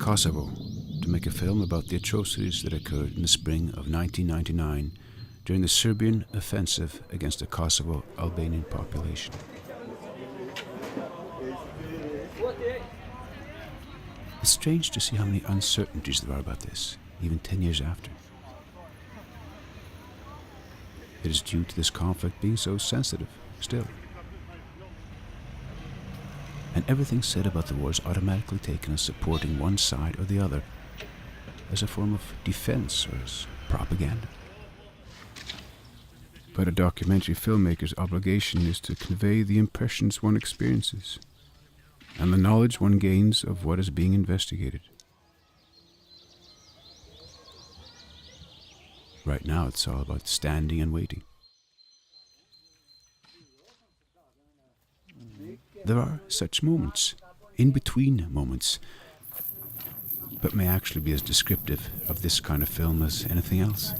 Kosovo to make a film about the atrocities that occurred in the spring of 1999 during the Serbian offensive against the Kosovo Albanian population. It's strange to see how many uncertainties there are about this, even 10 years after. It is due to this conflict being so sensitive, still. And everything said about the war is automatically taken as supporting one side or the other, as a form of defense or as propaganda. But a documentary filmmaker's obligation is to convey the impressions one experiences and the knowledge one gains of what is being investigated. Right now it's all about standing and waiting. There are such moments, in-between moments, but may actually be as descriptive of this kind of film as anything else.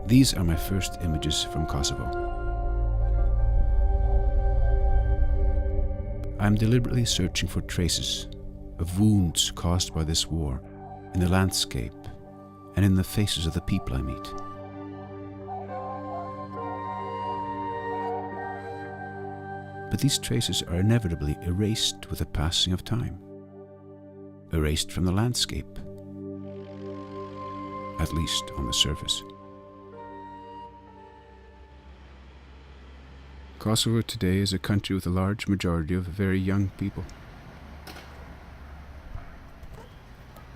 These are my first images from Kosovo. I am deliberately searching for traces of wounds caused by this war in the landscape and in the faces of the people I meet. But these traces are inevitably erased with the passing of time, erased from the landscape, at least on the surface. Kosovo today is a country with a large majority of very young people.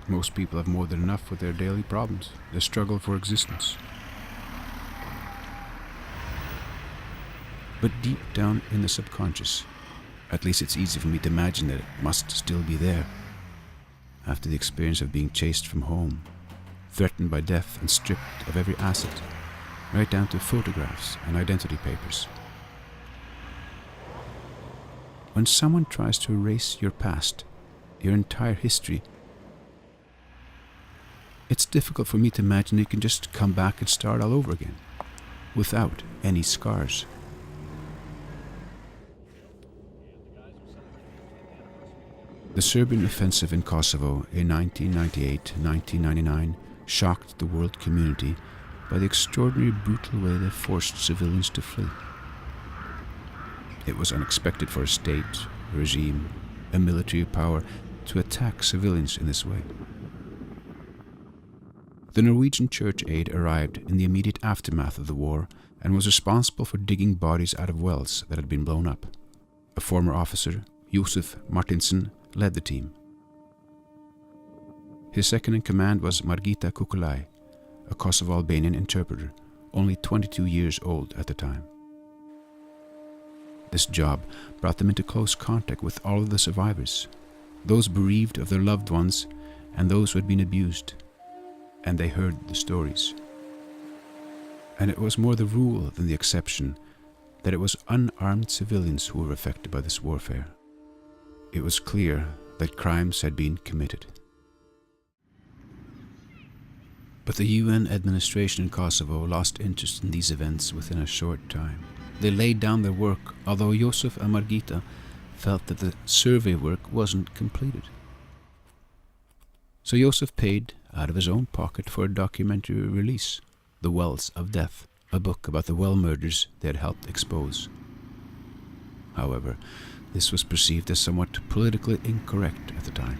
Most people have more than enough with their daily problems, their struggle for existence. But deep down in the subconscious, at least it's easy for me to imagine that it must still be there, after the experience of being chased from home, threatened by death and stripped of every asset, right down to photographs and identity papers. When someone tries to erase your past, your entire history, it's difficult for me to imagine you can just come back and start all over again, without any scars. The Serbian offensive in Kosovo in 1998-1999 shocked the world community by the extraordinary brutal way they forced civilians to flee. It was unexpected for a state, a regime, a military power to attack civilians in this way. The Norwegian church aid arrived in the immediate aftermath of the war and was responsible for digging bodies out of wells that had been blown up. A former officer, Josef Martinsson, led the team. His second-in-command was Margita Kukulai, a Kosovo Albanian interpreter, only 22 years old at the time. This job brought them into close contact with all of the survivors, those bereaved of their loved ones and those who had been abused, and they heard the stories. And it was more the rule than the exception that it was unarmed civilians who were affected by this warfare. It was clear that crimes had been committed. But the UN administration in Kosovo lost interest in these events within a short time. They laid down their work, although Josef and Margita felt that the survey work wasn't completed. So Josef paid out of his own pocket for a documentary release, The Wells of Death, a book about the well murders they had helped expose. However, this was perceived as somewhat politically incorrect at the time.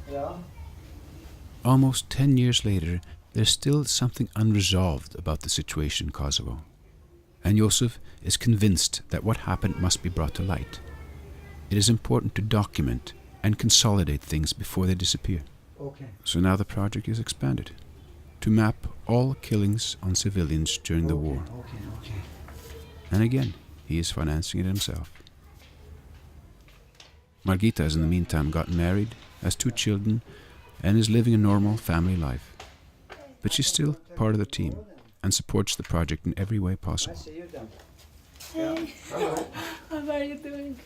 Yeah. Almost 10 years later, there's still something unresolved about the situation in Kosovo. And Josef is convinced that what happened must be brought to light. It is important to document and consolidate things before they disappear. Okay. So now the project is expanded to map all killings on civilians during the war. Okay. And again, he is financing it himself. Margita has in the meantime gotten married, has 2 children, and is living a normal family life. but she's still part of the team and supports the project in every way I possible. see you then. Hey, how are you doing?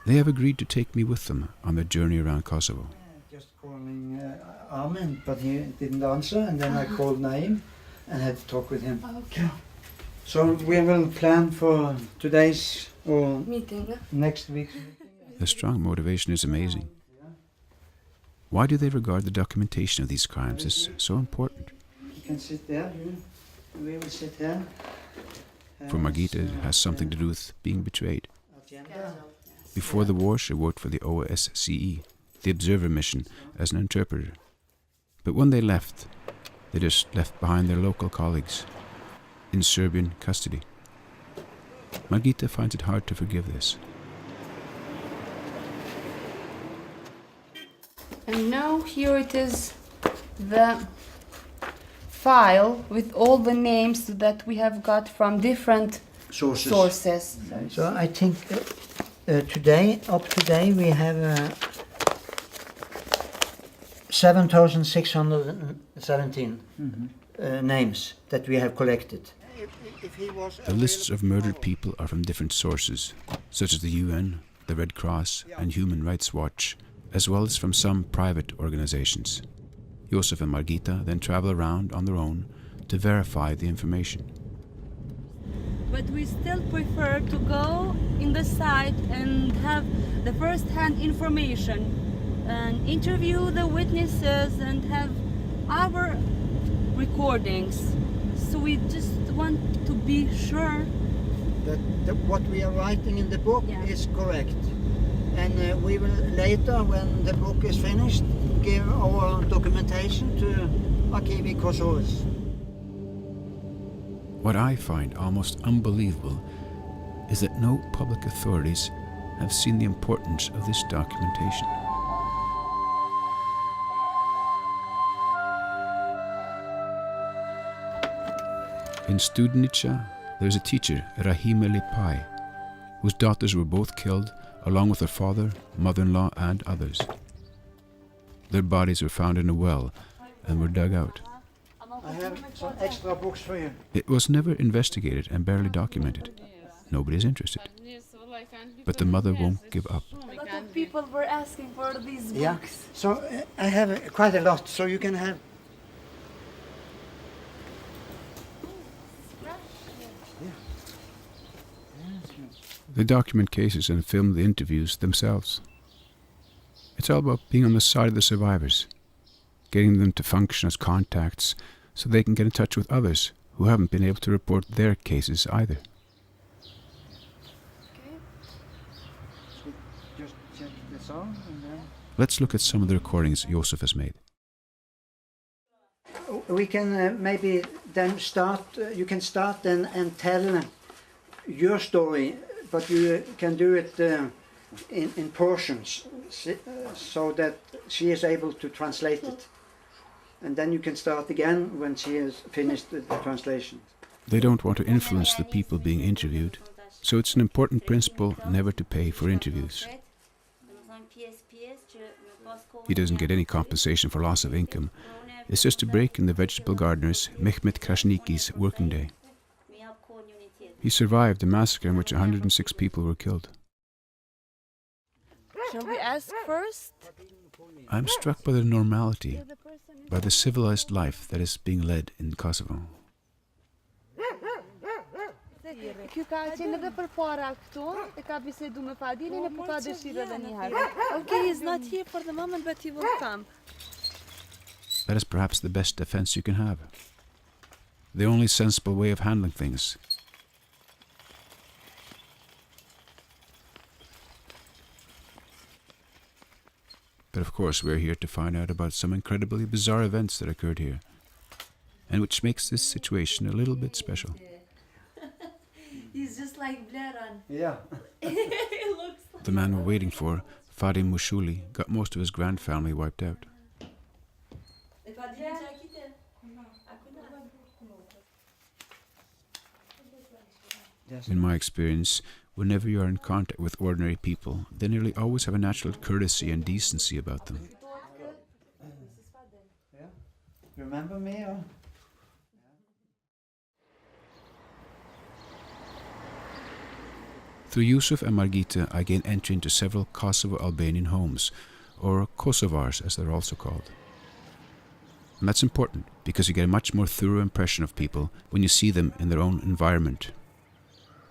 They have agreed to take me with them on their journey around Kosovo. Just calling Armin, but he didn't answer, and then I called Naim and had to talk with him. Okay. So we will plan for today's or Meeting. next week's meeting. Their strong motivation is amazing. Why do they regard the documentation of these crimes as so important? You can sit there. We will sit here. For Margita, it has something to do with being betrayed. Agenda. Before the war, she worked for the OSCE, the Observer Mission, as an interpreter. But when they left, they just left behind their local colleagues in Serbian custody. Margita finds it hard to forgive this. And now here it is, the file with all the names that we have got from different sources. So I think today, up today, we have 7,617 names that we have collected. The lists of murdered people are from different sources, such as the UN, the Red Cross, and Human Rights Watch, as well as from some private organizations. Josef and Margita then travel around on their own to verify the information. But we still prefer to go in the site and have the first-hand information and interview the witnesses and have our recordings. So we just want to be sure That what we are writing in the book Yeah. is correct. And we will later, when the book is finished, give our documentation to Arkivi Kosovas. What I find almost unbelievable is that no public authorities have seen the importance of this documentation. In Studenica, there's a teacher, Rahima Lipai, whose daughters were both killed along with her father, mother-in-law and others. Their bodies were found in a well and were dug out. I have some extra books for you. It was never investigated and barely documented. Nobody is interested. But the mother won't give up. A lot of people were asking for these books. Yeah. So I have quite a lot, so you can have. They document cases and film the interviews themselves. It's all about being on the side of the survivors, getting them to function as contacts so they can get in touch with others who haven't been able to report their cases either. Just check the song and then. Let's look at some of the recordings Josef has made. We can maybe then start. You can start then and tell your story, but you can do it in portions, so that she is able to translate it. And then you can start again when she has finished the translation. They don't want to influence the people being interviewed, so it's an important principle never to pay for interviews. He doesn't get any compensation for loss of income. It's just a break in the vegetable gardener's Mehmet Krasniki's working day. He survived a massacre in which 106 people were killed. Shall we ask first? I'm struck by the normality, by the civilized life that is being led in Kosovo. Ky ka qenë edhe përpara këtu, e ka bisedu me Fadilin e po ka dëshirë edhe një herë. Okay, he's not here for the moment, but he will come. That is perhaps the best defense you can have. The only sensible way of handling things. But of course we're here to find out about some incredibly bizarre events that occurred here, and which makes this situation a little bit special. He's just like Bleran. Yeah. He looks like... The man we're waiting for, Fadim Mushuli, got most of his grand family wiped out. Yes. In my experience, whenever you are in contact with ordinary people, they nearly always have a natural courtesy and decency about them. Yeah. Remember me? Or? Through Yusuf and Margita, I gained entry into several Kosovo Albanian homes, or Kosovars as they're also called. And that's important because you get a much more thorough impression of people when you see them in their own environment.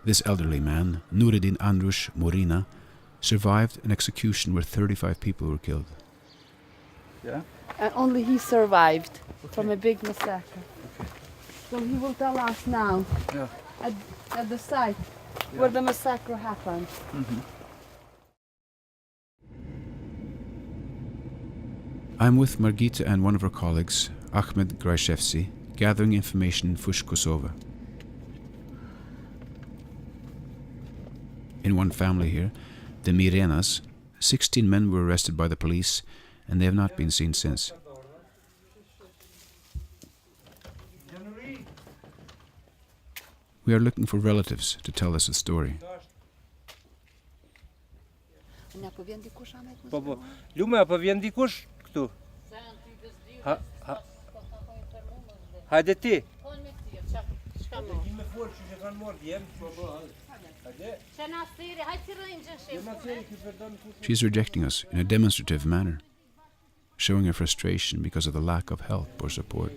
This elderly man, Nureddin Andrush Morina, survived an execution where 35 people were killed. Yeah? And only he survived from a big massacre. So he will tell us now Yeah. at the site where the massacre happened. I'm with Margita and one of her colleagues, Ahmed Grajevci, gathering information in Fush, Kosovo. In one family here, the Mirenas, 16 men were arrested by the police and they have not been seen since. We are looking for relatives to tell us the story. Po, Lume, apo vjen dikush këtu? Hajde ti. She is rejecting us in a demonstrative manner, showing her frustration because of the lack of help or support.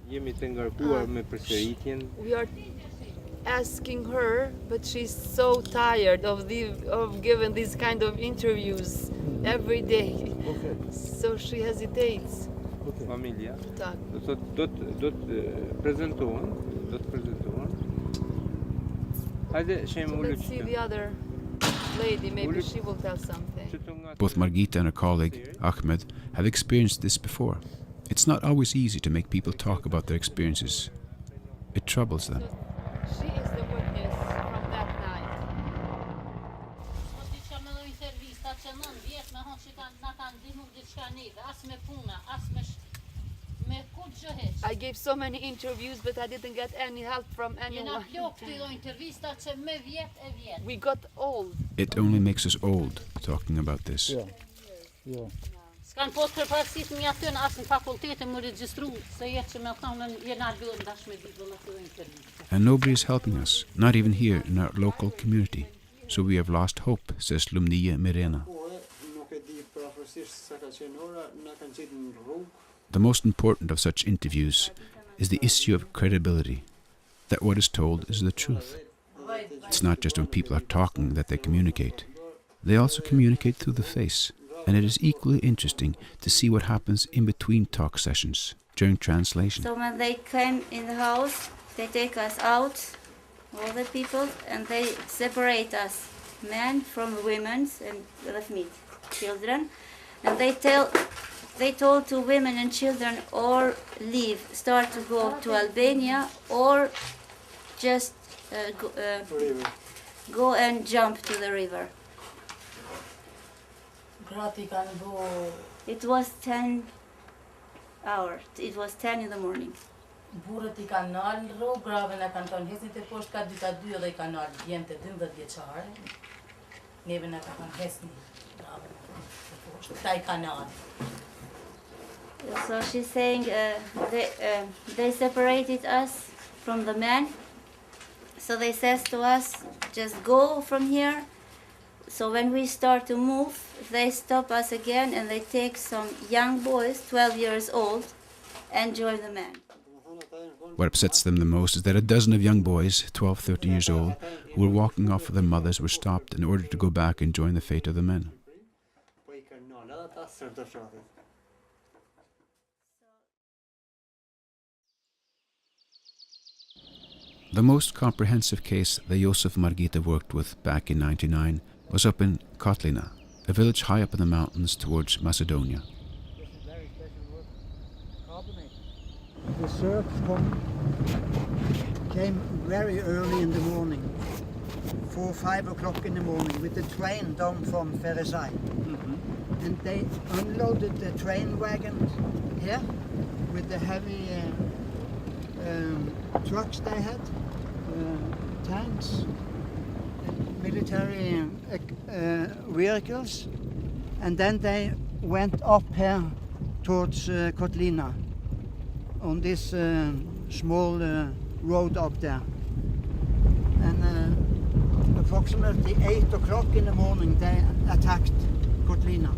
Jemi të ngarkuar me përsëritjen. We are asking her, but she's so tired of giving these kind of interviews every day. So she hesitates. Familja. Tak. Do thotë do të prezantohen, Hajde shem ulu. Let's see the other lady, maybe she will tell something. Both Margita and her colleague, Ahmed, have experienced this before. It's not always easy to make people talk about their experiences. It troubles them. She is the witness from that night. I gave so many interviews, but I didn't get any help from anyone. We got old. It only makes us old talking about this. Yeah. Kan po të përfaqësisht një aty në asë në fakultetë më regjistru, se jetë që me thonë jena lënë dash me ditë në këtë intervjiste. And nobody is helping us, not even here in our local community. So we have lost hope, says Lumnia Mirena. The most important of such interviews is the issue of credibility, that what is told is the truth. It's not just when people are talking that they communicate. They also communicate through the face. And it is equally interesting to see what happens in between talk sessions during translation. So when they came in the house, they take us out, all the people, and they separate us, men from women and left me, children. And they told to women and children or leave, start to go to Albania or just go and jump to the river. It was 10 hours. It was 10 in the morning. Burët I kanë nalë në rrugë, grave në kanë hesin të poshtë ka dyta dy dhe I kanë nalë djemë të 12 vjeçare. Neve në kanë hesin grave të poshtë, ta I kanë nalë. So she's saying they separated us from the men. So they says to us, just go from here. So when we start to move, they stop us again and they take some young boys, 12 years old, and join the men. What upsets them the most is that a dozen of young boys, 12, 13 years old, who were walking off with their mothers were stopped in order to go back and join the fate of the men. The most comprehensive case that Josef Margita worked with back in '99 was up in Kotlina, a village high up in the mountains towards Macedonia. The search came very early in the morning, 4 or 5 o'clock in the morning, with the train down from Ferisai. And they unloaded the train wagon here with the heavy trucks they had, tanks, military vehicles, and then they went up here towards Kotlina on this small road up there. And approximately 8 o'clock in the morning, they attacked Kotlina.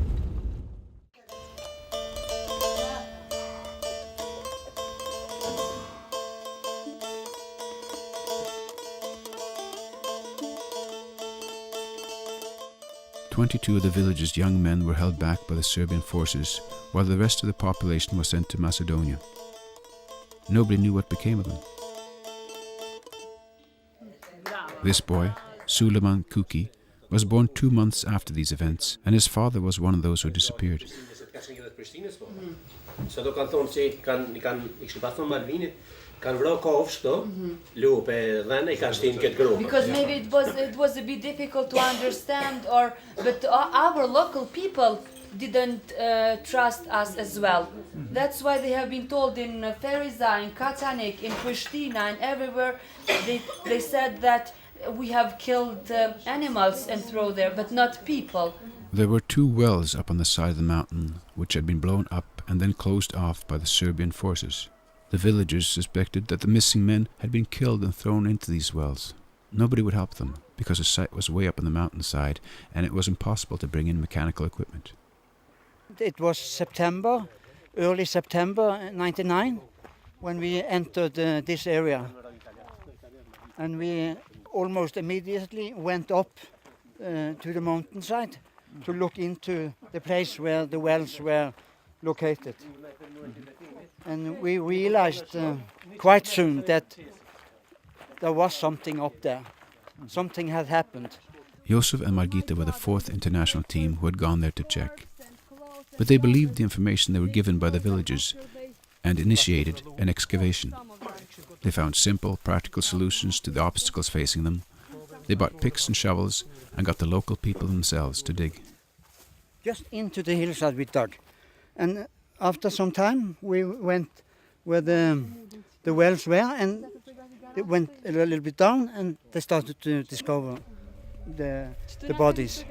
"22 of the village's young men were held back by the Serbian forces, while the rest of the population was sent to Macedonia. Nobody knew what became of them. This boy, Suleiman Kuki, was born 2 months after these events, and his father was one of those who disappeared. Because maybe it was a bit difficult to understand, but our local people didn't trust us as well. That's why they have been told in Feriza, in Katanik, in Pristina, and everywhere they said that we have killed animals and thrown there, but not people. There were 2 wells up on the side of the mountain, which had been blown up and then closed off by the Serbian forces. The villagers suspected that the missing men had been killed and thrown into these wells. Nobody would help them, because the site was way up on the mountainside, and it was impossible to bring in mechanical equipment. It was September, early September 99, when we entered this area. And we almost immediately went up to the mountainside to look into the place where the wells were located. And we realized quite soon that there was something up there. Something had happened. Josef and Margita were the 4th international team who had gone there to check. But they believed the information they were given by the villagers and initiated an excavation. They found simple, practical solutions to the obstacles facing them. They bought picks and shovels and got the local people themselves to dig. Just into the hillside we dug. And after some time we went where the wells were, and it went a little bit down, and they started to discover the bodies.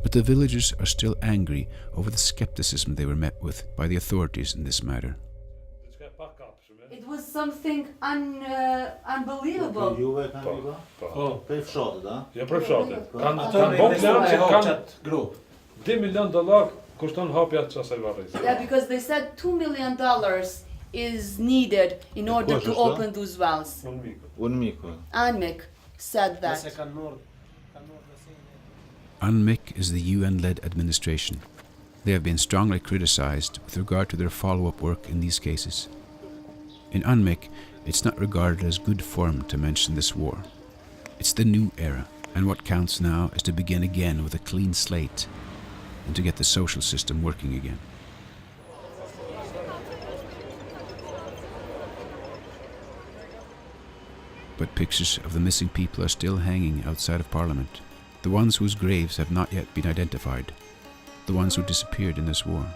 But the villagers are still angry over the skepticism they were met with by the authorities in this matter. It was something unbelievable. Yeah, because they said $2 million is needed in order to open those wells. Anmik said that. UNMIK is the UN-led administration. They have been strongly criticized with regard to their follow-up work in these cases. In UNMIK, it's not regarded as good form to mention this war. It's the new era, and what counts now is to begin again with a clean slate and to get the social system working again. But pictures of the missing people are still hanging outside of Parliament. The ones whose graves have not yet been identified. The ones who disappeared in this war.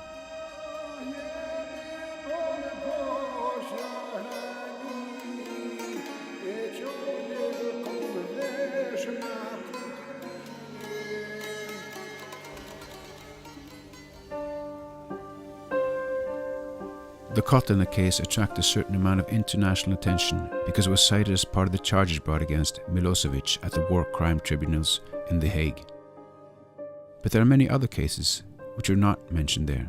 The Kotlina case attracted a certain amount of international attention because it was cited as part of the charges brought against Milosevic at the war crime tribunals in The Hague. But there are many other cases which are not mentioned there,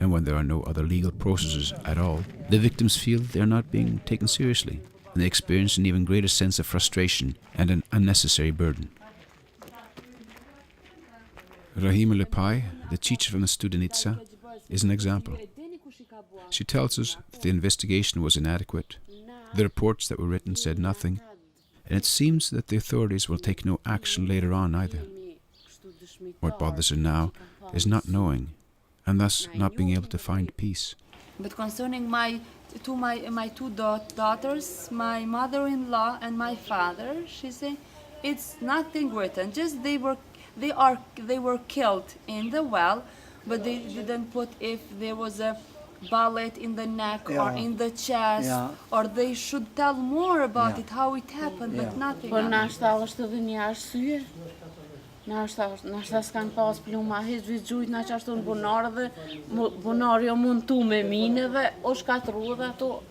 and when there are no other legal processes at all, the victims feel they are not being taken seriously, and they experience an even greater sense of frustration and an unnecessary burden. Rahima Lepai, the teacher from the Studenica, is an example. She tells us that the investigation was inadequate, the reports that were written said nothing, and it seems that the authorities will take no action later on either. What bothers her now is not knowing, and thus not being able to find peace. But concerning my two daughters, my mother-in-law and my father, she said, it's nothing written. Just they were killed in the well, but they didn't put if there was a bullet in the neck or in the chest, or they should tell more about it, how it happened, but nothing. Nós estamos kanë pas pluma hiç vizujt na çashtu në bunar dhe bunari o mund tu me mine dhe o shkatrua dhe ato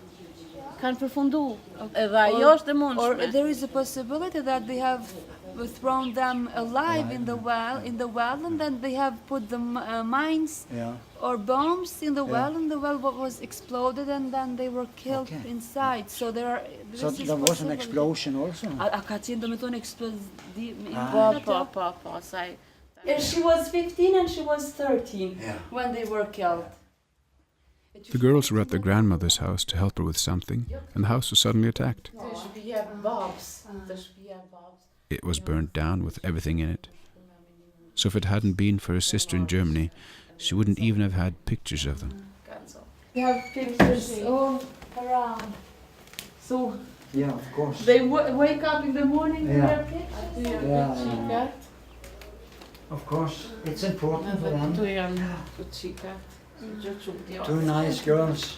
kan förfundu. Edhe ajo është e Or mundshme. there is a possibility that they have thrown them alive in the well, and then they have put the mines Yeah. or bombs in the well, and the well was exploded, and then they were killed Okay. inside. So there are. So this is there was an possibility. explosion also. A ka qenë domethënë eksplodim. Po, saj. And she was 15 and she was 13 Yeah. when they were killed. The girls were at their grandmother's house to help her with something, and the house was suddenly attacked. It was burned down with everything in it. So if it hadn't been for her sister in Germany, she wouldn't even have had pictures of them. They have pictures all around. So Yeah, of course. they wake up in the morning with Yeah. their pictures. Yeah. Of course, it's important for them. Two nice girls.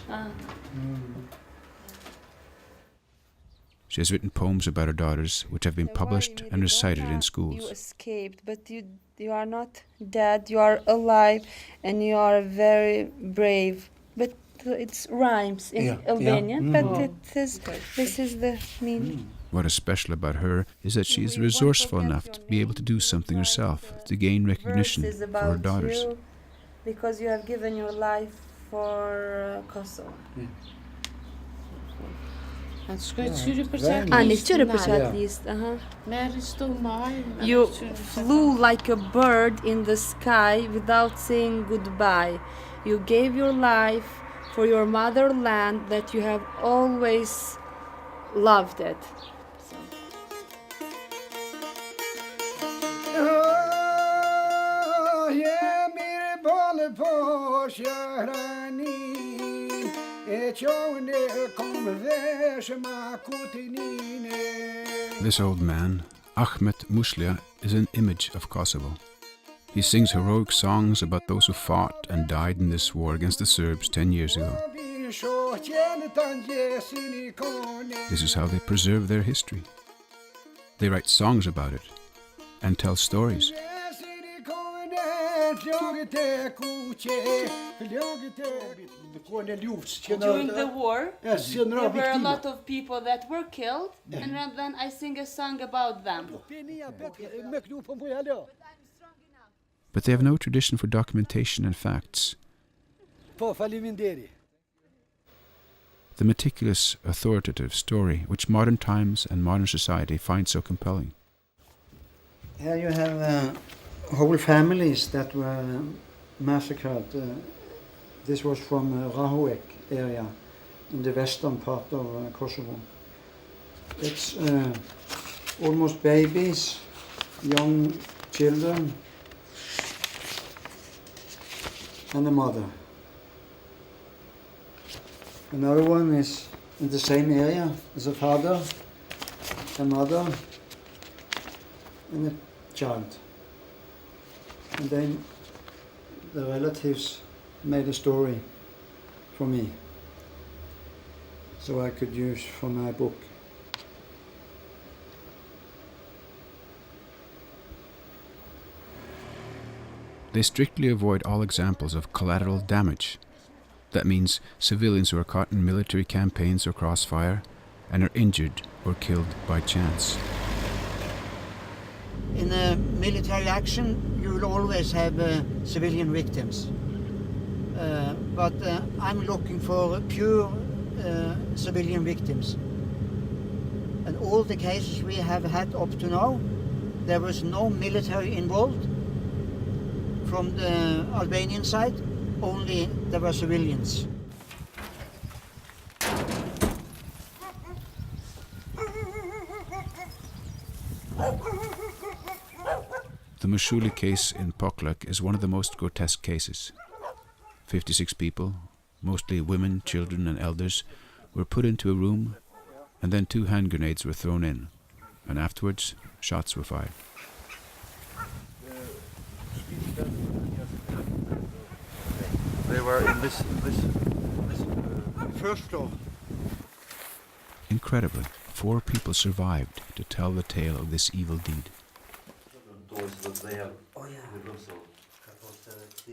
She has written poems about her daughters, which have been published and recited in You schools. escaped, but you are not dead. You are alive, and you are very brave. But it's rhymes in Yeah, Albanian. yeah. But this is the meaning. What is special about her is that she is resourceful enough to be able to do something herself to gain recognition Verse is for her about daughters. you, because you have given your life for Kosovo. Very nice. You flew like a bird in the sky without saying goodbye. You gave your life for your motherland that you have always loved it. This old man, Ahmet Muslia, is an image of Kosovo. He sings heroic songs about those who fought and died in this war against the Serbs 10 years ago. This is how they preserve their history. They write songs about it and tell stories. During the war, there were a lot of people that were killed, and then I sing a song about them. But they have no tradition for documentation and facts. The meticulous, authoritative story which modern times and modern society find so compelling. Here you have whole families that were massacred. This was from Rahovec area in the western part of Kosovo. It's almost babies, young children, and a mother. Another one is in the same area as a father, a mother, and a child. And then the relatives made a story for me, so I could use for my book. They strictly avoid all examples of collateral damage. That means civilians who are caught in military campaigns or crossfire and are injured or killed by chance. In a military action, you will always have civilian victims. But I'm looking for pure civilian victims. And all the cases we have had up to now, there was no military involved from the Albanian side, only there were civilians. The Mashuli case in Poklak is one of the most grotesque cases. 56 people, mostly women, children and elders, were put into a room, and then 2 hand grenades were thrown in, and afterwards shots were fired. They were in this First floor. Incredibly, 4 people survived to tell the tale of this evil deed.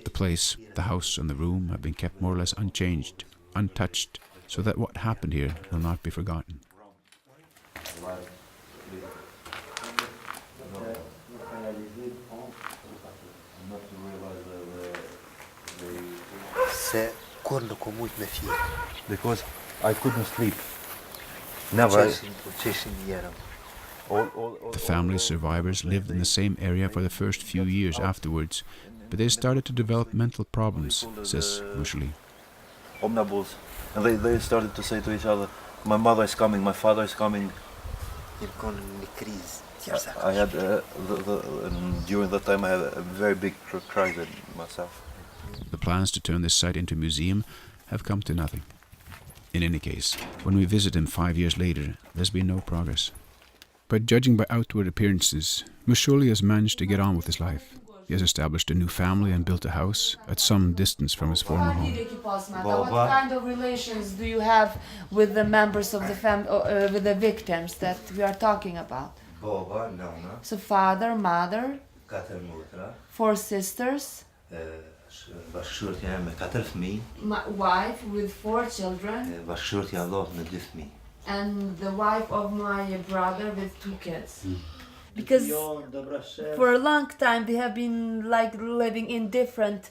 The place, the house and the room have been kept more or less unchanged, untouched, so that what happened here will not be forgotten. Because I couldn't sleep. Never. The family's survivors lived in the same area for the first few years afterwards, but they started to develop mental problems, says Mushali. Omnibus. And they started to say to each other, my mother is coming, my father is coming. I had, during that time I had a very big crisis myself. The plans to turn this site into a museum have come to nothing. In any case, when we visit him 5 years later, there's been no progress. But judging by outward appearances, Musholi has managed to get on with his life. He has established a new family and built a house at some distance from his former home. What kind of relations do you have with the members of the with the victims that we are talking about? So father, mother, 4 sisters, wife with 4 children, and the wife of my brother with 2 kids. Because for a long time they have been like living in different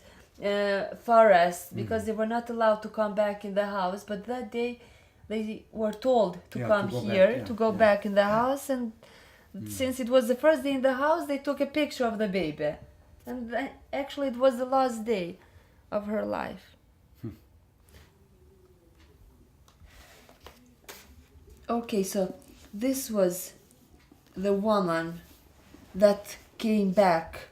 forests because they were not allowed to come back in the house, but that day they were told to come here, to go back in the house, and since it was the first day in the house, they took a picture of the baby, and actually it was the last day of her life. Okay, so this was the woman that came back.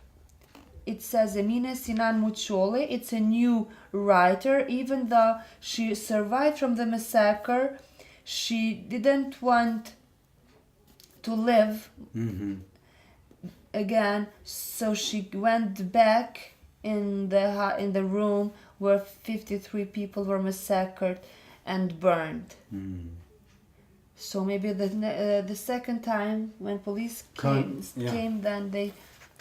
It says Emine Sinan Muçoğlu. It's a new writer. Even though she survived from the massacre, she didn't want to live again, so she went back in the room where 53 people were massacred and burned. So maybe the second time when police came, then they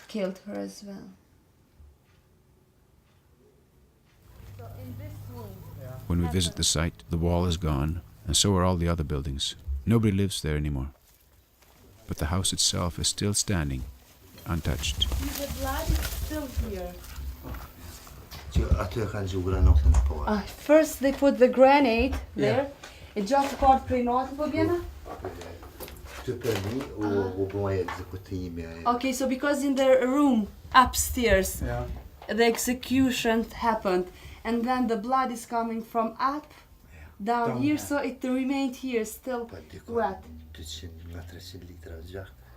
killed her as well. So in this room, When we visit the site, the wall is gone, and so are all the other buildings. Nobody lives there anymore. But the house itself is still standing, untouched. the blood is still here. First they put the grenade there. It just got pre-noted again. Okay, so because in the room upstairs, the execution happened, and then the blood is coming from up, down here, so it remained here still wet.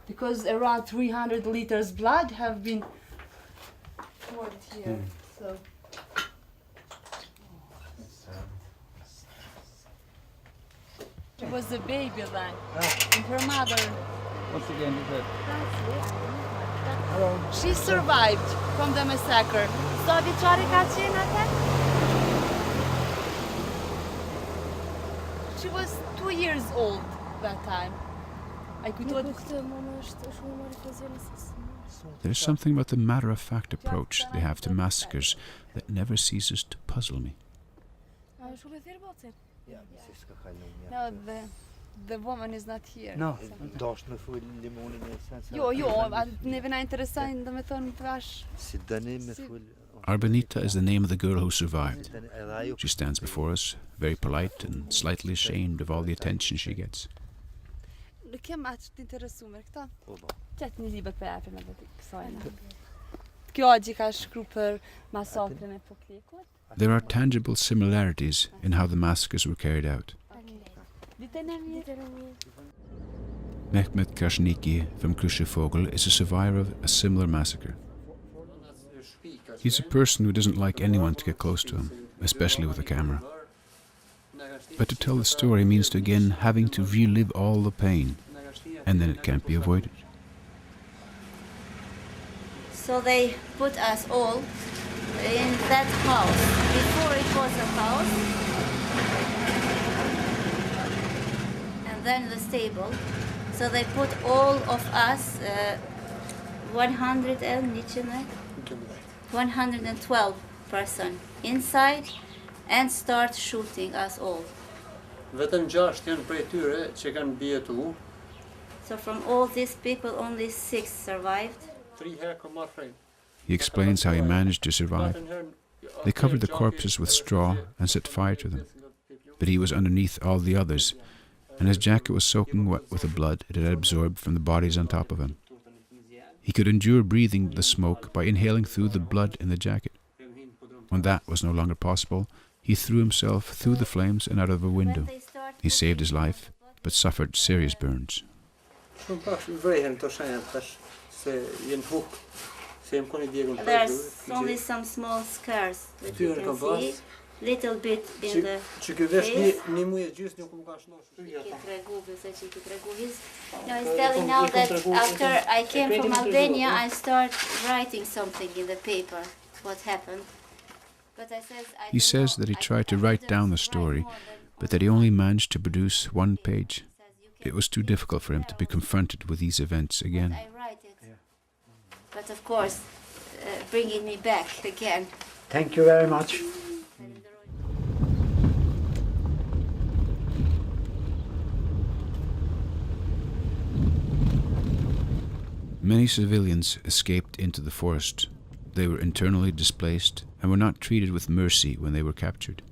Because around 300 liters blood have been poured here. So. She was a baby then, and her mother. Once again, She survived from the massacre. She was 2 years old that time. There's something about the matter-of-fact approach they have to massacres that never ceases to puzzle me. No, the woman is not here. No. Nevena interesanta me ton vaš. Arbenita is the name of the girl who survived. She stands before us, very polite and slightly ashamed of all the attention she gets. There are tangible similarities in how the massacres were carried out. Mehmet Krasniki from Krzyżewogel is a survivor of a similar massacre. He's a person who doesn't like anyone to get close to him, especially with a camera. But to tell the story means to again having to relive all the pain, and then it can't be avoided. So they put us all in that house. Before it was a house, and then the stable. So they put all of us, 112 person inside, and start shooting us all. Vetëm 6 janë prej tyre që kanë bjetu. So from all these people, only 6 survived. 3 herë kam marrë frejnë. He explains how he managed to survive. They covered the corpses with straw and set fire to them, but he was underneath all the others, and his jacket was soaking wet with the blood it had absorbed from the bodies on top of him. He could endure breathing the smoke by inhaling through the blood in the jacket. When that was no longer possible, he threw himself through the flames and out of a window. He saved his life, but suffered serious burns. There's only some small scars that you can see. Little bit in the face. No, he's telling now that after I came from Albania, I started writing something in the paper, what happened. But He says that he tried to write down the story, but that he only managed to produce one page. It was too difficult for him to be confronted with these events again. I write it. But of course, bringing me back again. Thank you very much. Many civilians escaped into the forest. They were internally displaced and were not treated with mercy when they were captured.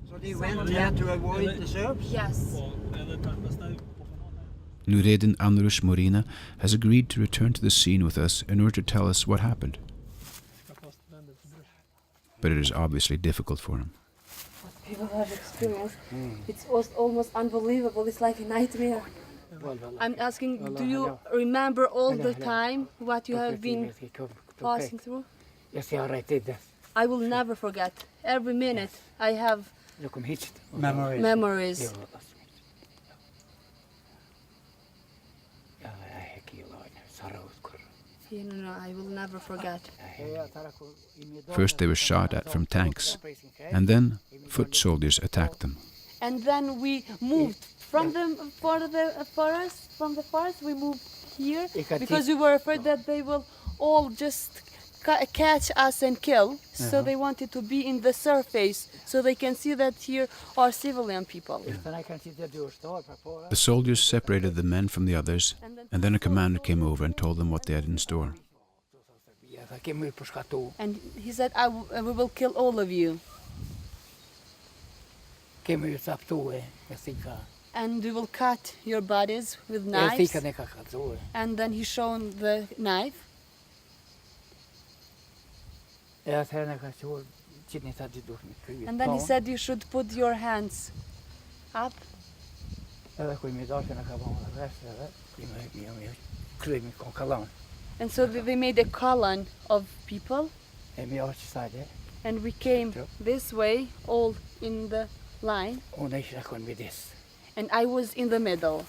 So they went there to avoid the Serbs? Yes. Nureddin Anrush Morina has agreed to return to the scene with us in order to tell us what happened. But it is obviously difficult for him. What people have experienced, it's almost unbelievable. It's like a nightmare. I'm asking, do you remember all the time what you have been passing through? I will never forget. Every minute I have memories. No, I will never forget. First they were shot at from tanks, and then foot soldiers attacked them. And then we moved from the forest. We moved here because we were afraid that they will all just catch us and kill. So they wanted to be in the surface so they can see that here are civilian people. The soldiers separated the men from the others, and then a commander came over and told them what they had in store. And he said, we will kill all of you. And we will cut your bodies with knives. And then he showed the knife. And then he said you should put your hands up. And so they made a column of people. And we came this way, all in the line. And I was in the middle.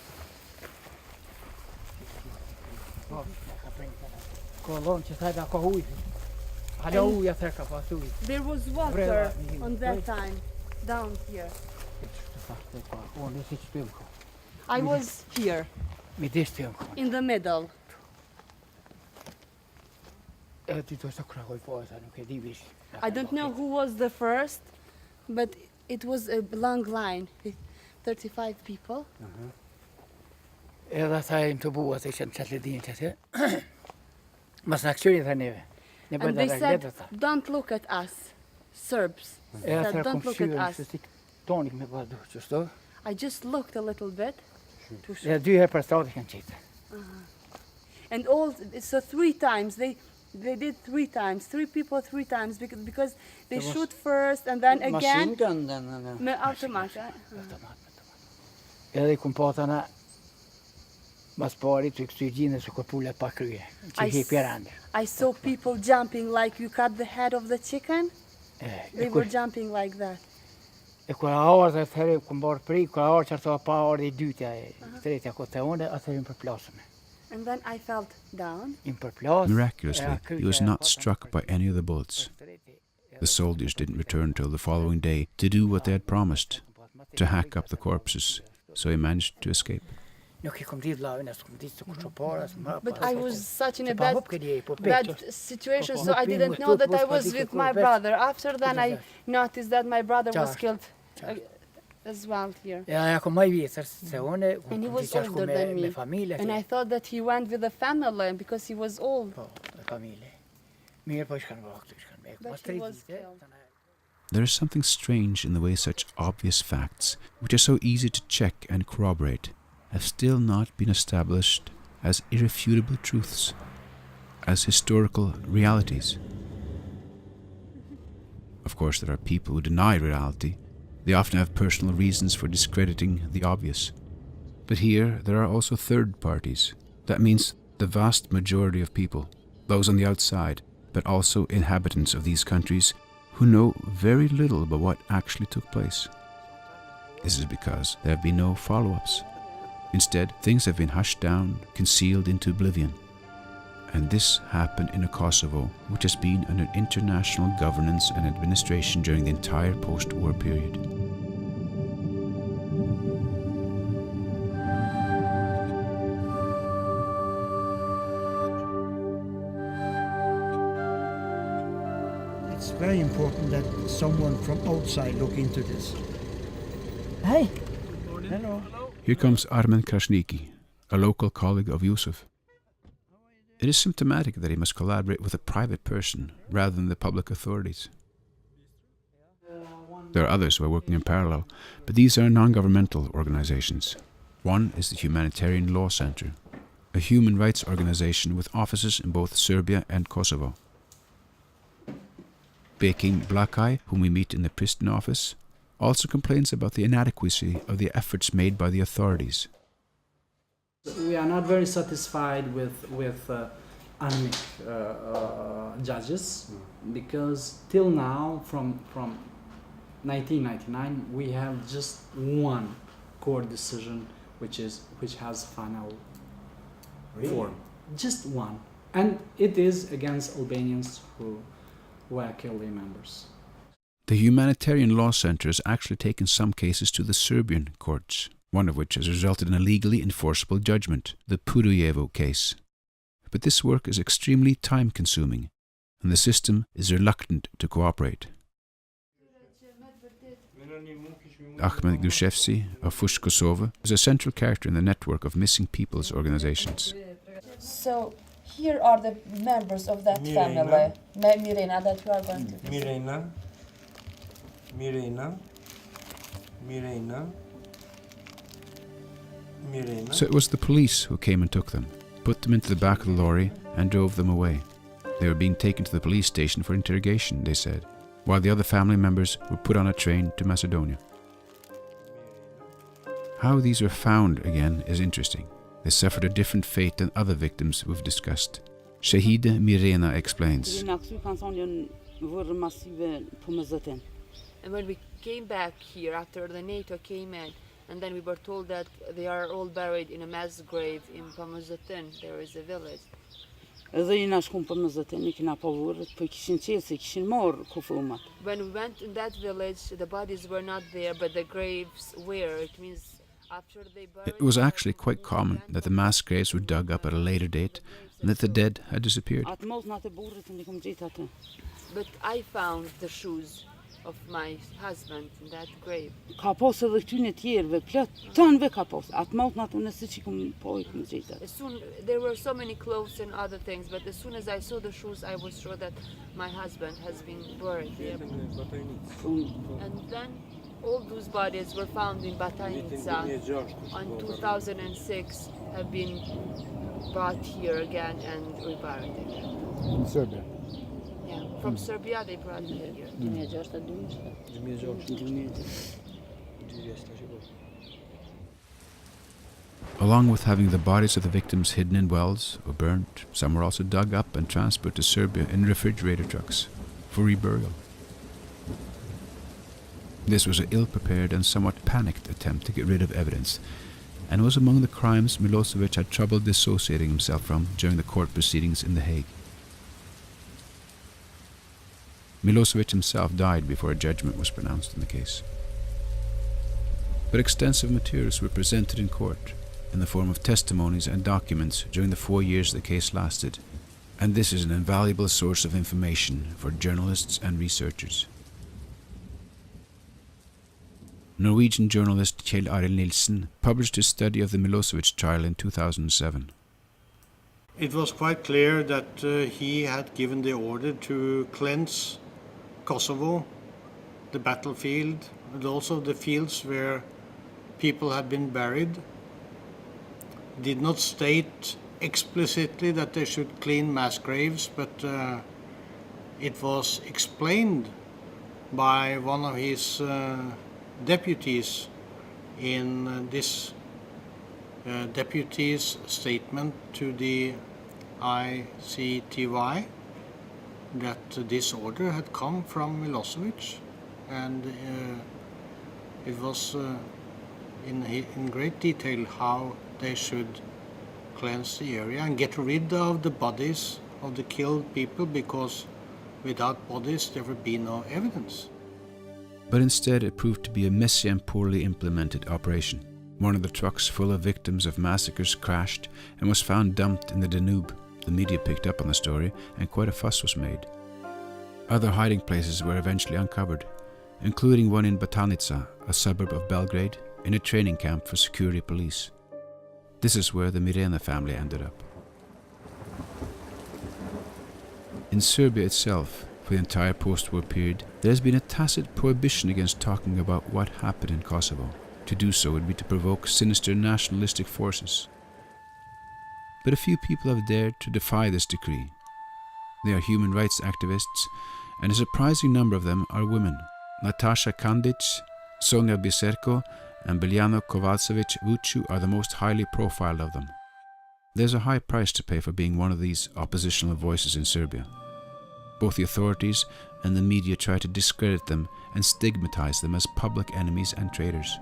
There was water on that time, down here. I was here, in the middle. I don't know who was the first, but it was a long line with 35 people. And they said, don't look at us, Serbs. Said, don't look at us. I just looked a little bit. And so 3 times, they did 3 times, 3 people 3 times, because they shoot first and then again. Machine gun then? Automat. I saw people jumping like you cut the head of the chicken. They were jumping like that. And then I felt down. Miraculously, he was not struck by any of the bullets. The soldiers didn't return until the following day to do what they had promised, to hack up the corpses, so he managed to escape. But I was such in a bad situation, so I didn't know that I was with my brother. After then I noticed that my brother was killed as well here. Ja, jag kommer ihåg att hon And he was older than me. med familj. And I thought that he went with the family because he was old. Familj. Mer pojkar var också. But he was killed. There is something strange in the way such obvious facts, which are so easy to check and corroborate, have still not been established as irrefutable truths, as historical realities. Of course, there are people who deny reality. They often have personal reasons for discrediting the obvious. But here, there are also third parties. That means the vast majority of people, those on the outside, but also inhabitants of these countries, who know very little about what actually took place. This is because there have been no follow-ups. Instead, things have been hushed down, concealed into oblivion. And this happened in a Kosovo which has been under international governance and administration during the entire post-war period. It's very important that someone from outside look into this. Hej. Hello. Here comes Armen Krasniki, a local colleague of Yusuf. It is symptomatic that he must collaborate with a private person rather than the public authorities. There are others who are working in parallel, but these are non-governmental organizations. One is the Humanitarian Law Center, a human rights organization with offices in both Serbia and Kosovo. Bekim Blakaj, whom we meet in the Pristina office, also complains about the inadequacy of the efforts made by the authorities. We are not very satisfied with ANMIC judges because till now, from 1999, we have just one court decision which has final form. Just one, and it is against Albanians who were KLA members. The Humanitarian Law Center has actually taken some cases to the Serbian courts, one of which has resulted in a legally enforceable judgment, the Pudujevo case. But this work is extremely time-consuming, and the system is reluctant to cooperate. Ahmed Grushevci of Fush Kosovo is a central character in the network of missing people's organizations. So here are the members of that family. Mirena, that we are going to visit. So it was the police who came and took them, put them into the back of the lorry and drove them away. They were being taken to the police station for interrogation, they said, while the other family members were put on a train to Macedonia. How these were found again is interesting. They suffered a different fate than other victims we've discussed. Shahida Mirena explains. And when we came back here after the NATO came in, and then we were told that they are all buried in a mass grave in Pamuzatin. There is a village. When we went in that village, the bodies were not there, but the graves were. It means after they buried... It was actually quite common that the mass graves were dug up at a later date and that the dead had disappeared. But I found the shoes of my husband in that grave. There were so many clothes and other things, but as soon as I saw the shoes, I was sure that my husband has been buried there. And then all those bodies were found in Batajnica in 2006, have been brought here again and reburied again. In Serbia. Yeah, from Serbia they brought me here. Along with having the bodies of the victims hidden in wells or burnt, some were also dug up and transported to Serbia in refrigerator trucks for reburial. This was an ill-prepared and somewhat panicked attempt to get rid of evidence, and was among the crimes Milosevic had trouble dissociating himself from during the court proceedings in The Hague. Milosevic himself died before a judgment was pronounced in the case. But extensive materials were presented in court in the form of testimonies and documents during the 4 years the case lasted, and this is an invaluable source of information for journalists and researchers. Norwegian journalist Kjell Arild Nilsen published his study of the Milosevic trial in 2007. It was quite clear that he had given the order to cleanse Kosovo, the battlefield, and also the fields where people had been buried. Did not state explicitly that they should clean mass graves, but it was explained by one of his deputies in this deputy's statement to the ICTY that this order had come from Milosevic, and it was in great detail how they should cleanse the area and get rid of the bodies of the killed people, because without bodies there would be no evidence. But instead it proved to be a messy and poorly implemented operation. One of the trucks full of victims of massacres crashed and was found dumped in the Danube. The media picked up on the story and quite a fuss was made. Other hiding places were eventually uncovered, including one in Batanica, a suburb of Belgrade, in a training camp for security police. This is where the Mirena family ended up. In Serbia itself, for the entire post-war period, there has been a tacit prohibition against talking about what happened in Kosovo. To do so would be to provoke sinister nationalistic forces. But a few people have dared to defy this decree. They are human rights activists, and a surprising number of them are women. Natasha Kandic, Sonja Biserko, and Biljana Kovacevic-Vucu are the most highly profiled of them. There's a high price to pay for being one of these oppositional voices in Serbia. Both the authorities and the media try to discredit them and stigmatize them as public enemies and traitors.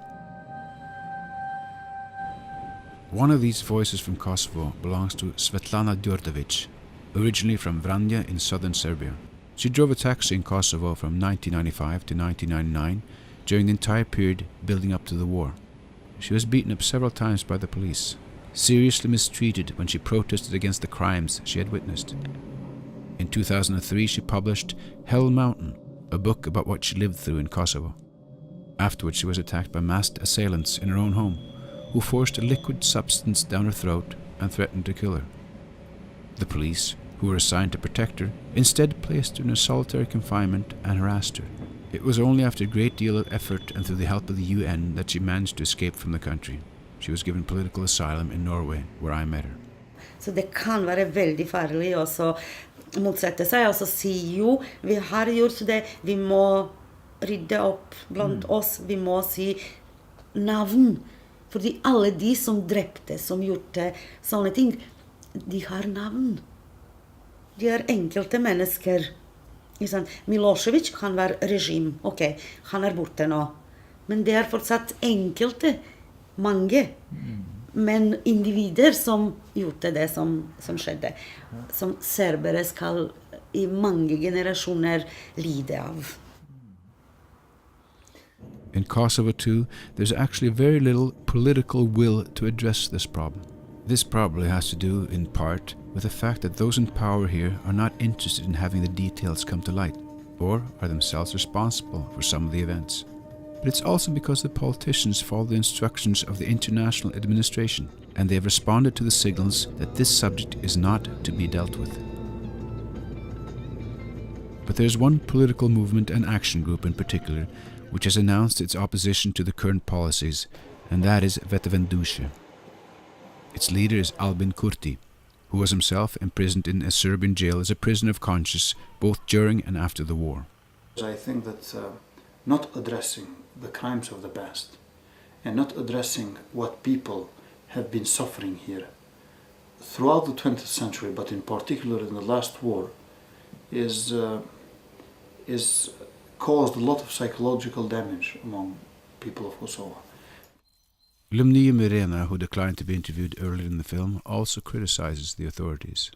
One of these voices from Kosovo belongs to Svetlana Đurđević, originally from Vranje in southern Serbia. She drove a taxi in Kosovo from 1995 to 1999 during the entire period building up to the war. She was beaten up several times by the police, seriously mistreated when she protested against the crimes she had witnessed. In 2003 she published Hell Mountain, a book about what she lived through in Kosovo. Afterwards she was attacked by masked assailants in her own home, who forced a liquid substance down her throat and threatened to kill her. The police, who were assigned to protect her, instead placed her in a solitary confinement and harassed her. It was only after a great deal of effort and through the help of the UN that she managed to escape from the country. She was given political asylum in Norway, where I met her. Så det kan være veldig farlig å motsette seg, og så si jo, vi har gjort det, vi må rydde opp blant oss, vi må si navn. Fordi alle de som drepte, som gjorde sånne ting, de har navn. De er enkelte mennesker. Milosevic kan være regim, ok, han er borte nå. Men det er fortsatt enkelte, mange, men individer som gjorde det som skjedde. Som serbere skal i mange generasjoner lide av. In Kosovo too, there's actually very little political will to address this problem. This probably has to do, in part, with the fact that those in power here are not interested in having the details come to light, or are themselves responsible for some of the events. But it's also because the politicians follow the instructions of the international administration, and they have responded to the signals that this subject is not to be dealt with. But there's one political movement and action group in particular which has announced its opposition to the current policies, and that is Vetëvendosje. Its leader is Albin Kurti, who was himself imprisoned in a Serbian jail as a prisoner of conscience both during and after the war. I think that not addressing the crimes of the past and not addressing what people have been suffering here throughout the 20th century, but in particular in the last war, is caused a lot of psychological damage among people of Kosovo. Lumnia Mirena, who declined to be interviewed earlier in the film, also criticizes the authorities.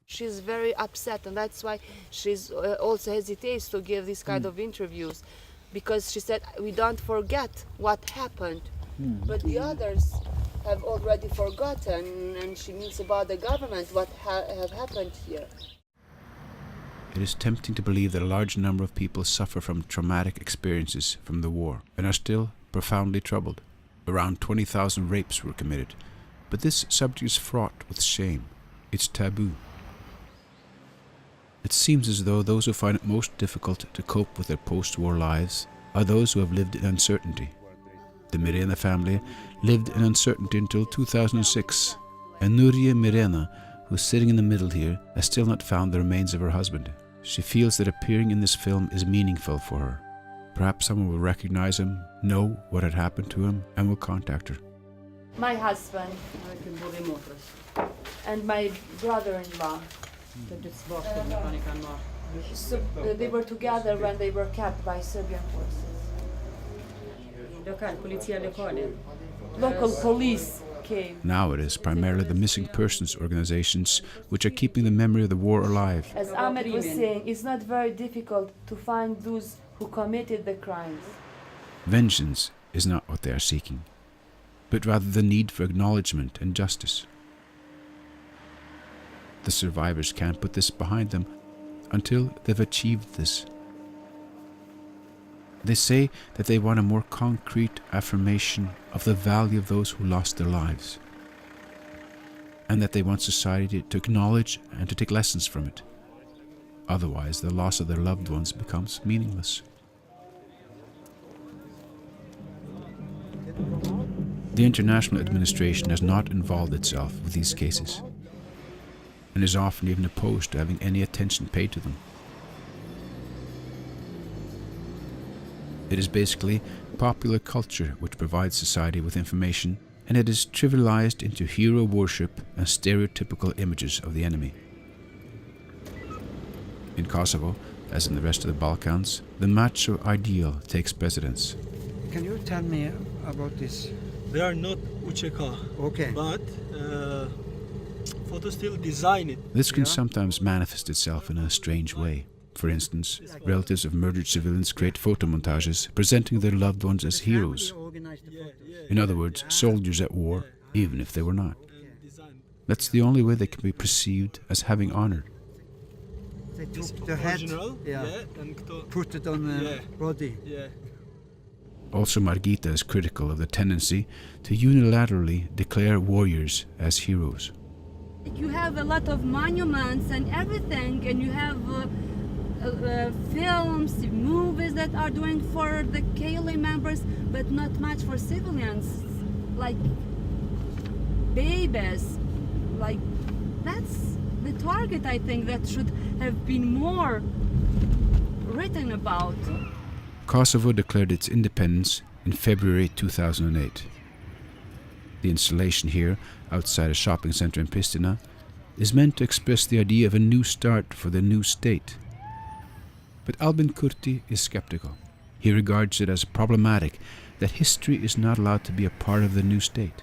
She's very upset, and that's why she's also hesitates to give this kind of interviews, because she said we don't forget what happened, but the others have already forgotten, and she means about the government what have happened here. it is tempting to believe that a large number of people suffer from traumatic experiences from the war and are still profoundly troubled. Around 20,000 rapes were committed, but this subject is fraught with shame. It's taboo. It seems as though those who find it most difficult to cope with their post-war lives are those who have lived in uncertainty. The Mirena family lived in uncertainty until 2006, and Nuria Mirena, who's sitting in the middle here, has still not found the remains of her husband. She feels that appearing in this film is meaningful for her. Perhaps someone will recognize him, know what had happened to him, and will contact her. My husband and my brother-in-law. So, they were together when they were kept by Serbian forces. Local police came. Now it is primarily the missing persons organizations which are keeping the memory of the war alive. As Ahmed was saying, it's not very difficult to find those who committed the crimes. Vengeance is not what they are seeking, but rather the need for acknowledgement and justice. The survivors can't put this behind them until they've achieved this. They say that they want a more concrete affirmation of the value of those who lost their lives, and that they want society to acknowledge and to take lessons from it. Otherwise, the loss of their loved ones becomes meaningless. The international administration has not involved itself with these cases, and is often even opposed to having any attention paid to them. It is basically popular culture which provides society with information, and it is trivialized into hero worship and stereotypical images of the enemy. In Kosovo, as in the rest of the Balkans, the macho ideal takes precedence. Can you tell me about this? They are not UÇK, Okay. but photo still design it. This can sometimes manifest itself in a strange way. For instance, relatives of murdered civilians create photomontages presenting their loved ones as heroes. In other words, soldiers at war, even if they were not. That's the only way they can be perceived as having honor. They took the head, put it on the body. Also, Margita is critical of the tendency to unilaterally declare warriors as heroes. You have a lot of monuments and everything, and you have films, movies that are doing for the KLA members, but not much for civilians, like babies. Like, that's the target, I think, that should have been more written about. Kosovo declared its independence in February 2008. The installation here, outside a shopping centre in Pristina, is meant to express the idea of a new start for the new state. But Albin Kurti is skeptical. He regards it as problematic that history is not allowed to be a part of the new state.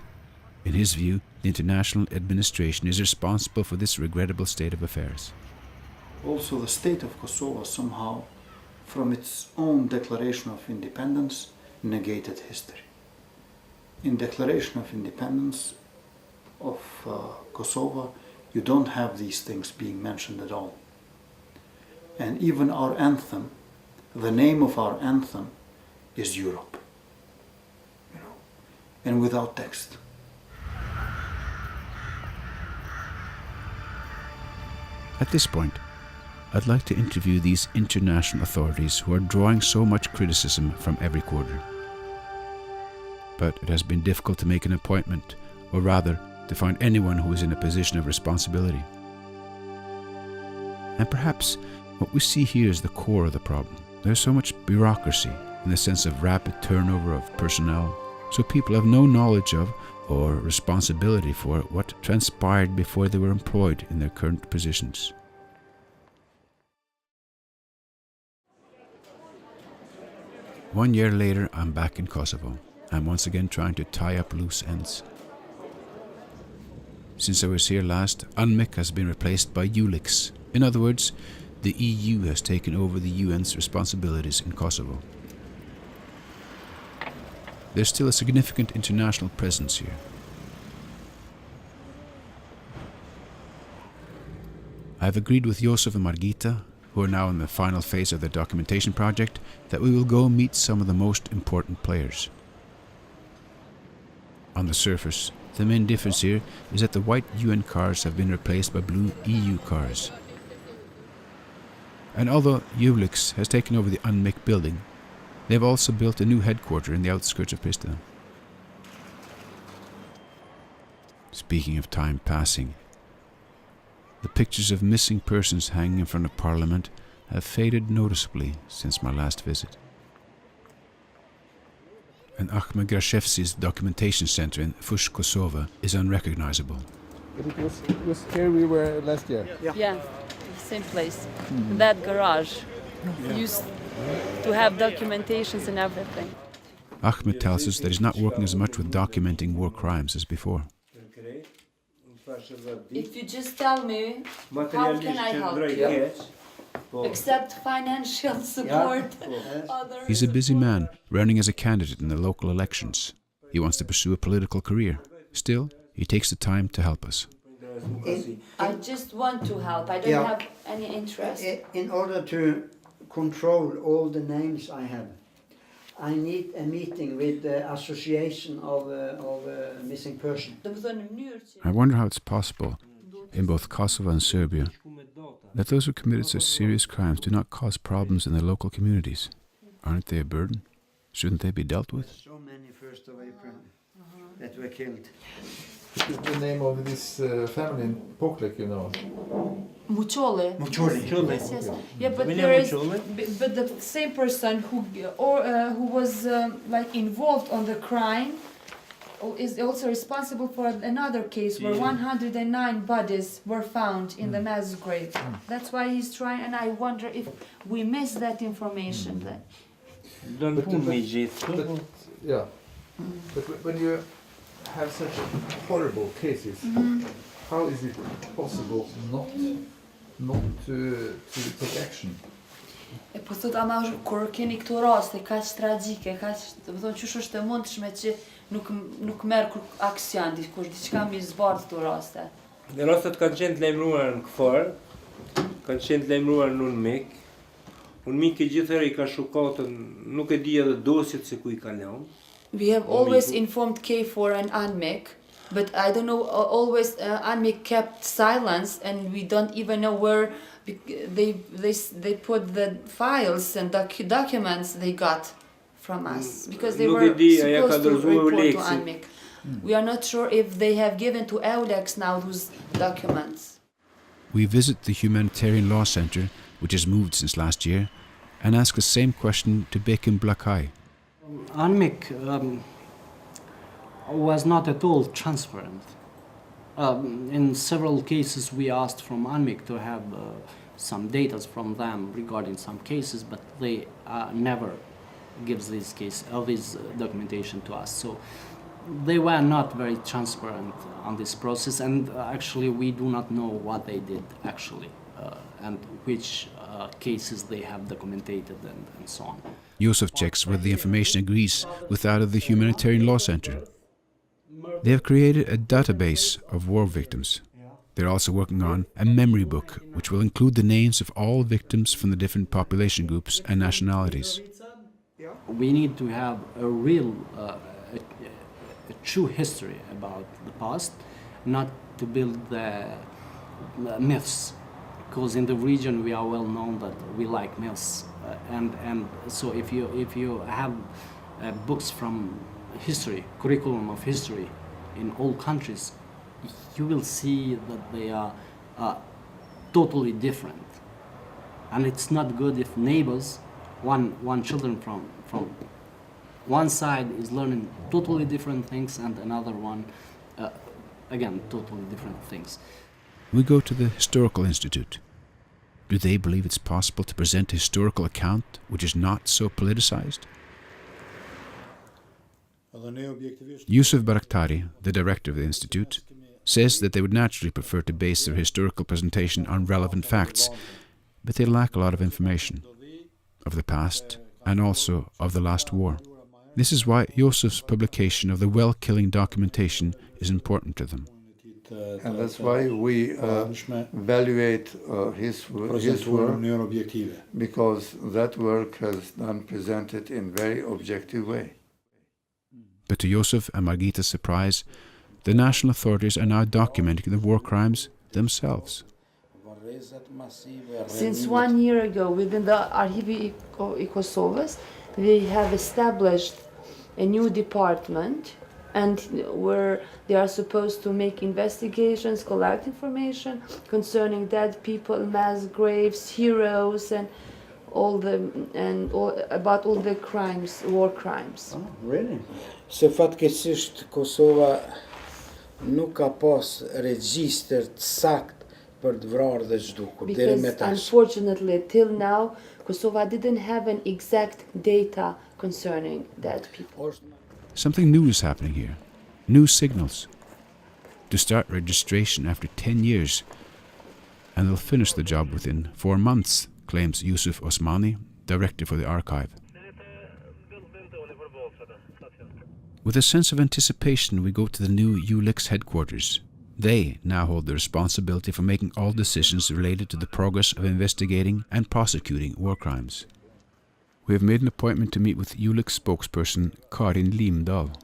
In his view, the international administration is responsible for this regrettable state of affairs. Also, the state of Kosovo somehow, from its own declaration of independence, negated history. In Declaration of Independence of Kosovo, you don't have these things being mentioned at all. And even our anthem, the name of our anthem is Europe, and without text. At this point, I'd like to interview these international authorities who are drawing so much criticism from every quarter. But it has been difficult to make an appointment, or rather, to find anyone who is in a position of responsibility. And perhaps what we see here is the core of the problem. There's so much bureaucracy in the sense of rapid turnover of personnel, so people have no knowledge of or responsibility for what transpired before they were employed in their current positions. One year later, I'm back in Kosovo. I'm once again trying to tie up loose ends. Since I was here last, UNMIK has been replaced by ULIX. In other words, the EU has taken over the UN's responsibilities in Kosovo. There's still a significant international presence here. I've agreed with Josef and Margita who are now in the final phase of their documentation project, that we will go meet some of the most important players. On the surface, the main difference here is that the white UN cars have been replaced by blue EU cars. And although Ulix has taken over the UNMIK building, they have also built a new headquarters in the outskirts of Pristina. Speaking of time passing, the pictures of missing persons hanging in front of Parliament have faded noticeably since my last visit. And Ahmed Grashevski's documentation center in Fush, Kosovo is unrecognizable. But it was here we were last year. Yeah, same place. That garage used to have documentations and everything. Ahmed tells us that he's not working as much with documenting war crimes as before. If you just tell me, how can I help you? Except financial support. He's a busy man, running as a candidate in the local elections. He wants to pursue a political career. Still, he takes the time to help us. I just want to help. I don't have any interest. In order to control all the names I have, I need a meeting with the Association of Missing Persons. I wonder how it's possible, in both Kosovo and Serbia, that those who committed such serious crimes do not cause problems in their local communities. Aren't they a burden? Shouldn't they be dealt with? So many 1st of April that were killed. What is the name of this family in Poklek, you know? Muchole. Muchole. Yes. Yeah, but there is, but the same person who was like involved on the crime is also responsible for another case where 109 bodies were found in the mass grave. That's why he's trying, and I wonder if we miss that information. That. Yeah. But when you have such horrible cases, how is it possible not to take action? E po thot ama kur keni këto raste kaq tragjike, kaq, do të thonë qysh është e mundshme që nuk merr aksion dikush, diçka mi zbardh këto raste. Rastet kanë qenë të lajmëruar në KFOR, kanë qenë të lajmëruar në UNMIK. UNMIK gjithëherë I ka shukatën, nuk e di edhe dosjet se ku I ka lënë. We have always informed KFOR and UNMIK, but I don't know, always UNMIK kept silence and we don't even know where they put the files and documents they got from us, because they were supposed to report to UNMIK. We are not sure if they have given to EULEX now those documents. We visit the Humanitarian Law Center, which has moved since last year, and ask the same question to Bekim Blakai. UNMIK was not at all transparent. In several cases we asked from UNMIK to have some data from them regarding some cases, but they never gives this documentation to us. So they were not very transparent on this process, and actually we do not know what they did actually and which cases they have documented and so on. Yusuf checks whether the information agrees with that of the Humanitarian Law Center. They have created a database of war victims. They're also working on a memory book, which will include the names of all victims from the different population groups and nationalities. We need to have a real, a true history about the past, not to build the myths, because in the region we are well known that we like myths, and so if you have books from history, curriculum of history in all countries, you will see that they are totally different, and it's not good if neighbors, one children from one side is learning totally different things and another one again totally different things. We go to the Historical Institute. Do they believe it's possible to present a historical account which is not so politicized? Yusuf Baraktari, the director of the Institute, says that they would naturally prefer to base their historical presentation on relevant facts, but they lack a lot of information of the past and also of the last war. This is why Yusuf's publication of the well-killing documentation is important to them. And that's why we evaluate his work, because that work has been presented in very objective way. But to Josef and Margita's surprise, the national authorities are now documenting the war crimes themselves. Since 1 year ago, within the Arhivi Kosovas, we have established a new department, and where they are supposed to make investigations, collect information concerning dead people, mass graves, heroes, and about all the crimes, war crimes. Oh, really? Se fatkeqësisht Kosova nuk ka pas regjistër të sakt për të vrarë dhe zhdukur deri me Because tash. unfortunately, till now, Kosovo didn't have an exact data concerning dead people. Something new is happening here. New signals. To start registration after 10 years, and they'll finish the job within 4 months, claims Yusuf Osmani, director for the archive. With a sense of anticipation, we go to the new ULEX headquarters. They now hold the responsibility for making all decisions related to the progress of investigating and prosecuting war crimes. We have made an appointment to meet with ULEX spokesperson Karin Limdahl,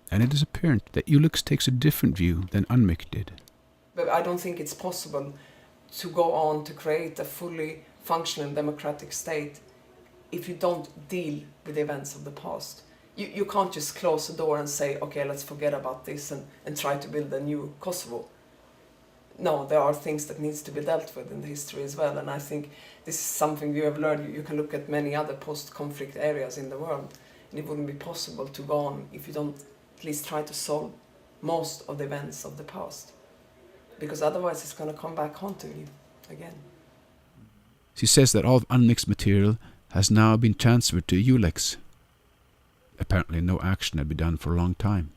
and it is apparent that ULEX takes a different view than UNMIK did. But I don't think it's possible to go on to create a fully functional democratic state if you don't deal with the events of the past. You can't just close the door and say, okay, let's forget about this and try to build a new Kosovo. No, there are things that needs to be dealt with in the history as well, and I think this is something you have learned. You can look at many other post-conflict areas in the world, and it wouldn't be possible to go on if you don't at least try to solve most of the events of the past, because otherwise it's going to come back haunting you again. She says that all of UNMIK's material has now been transferred to ULEX. Apparently no action had been done for a long time.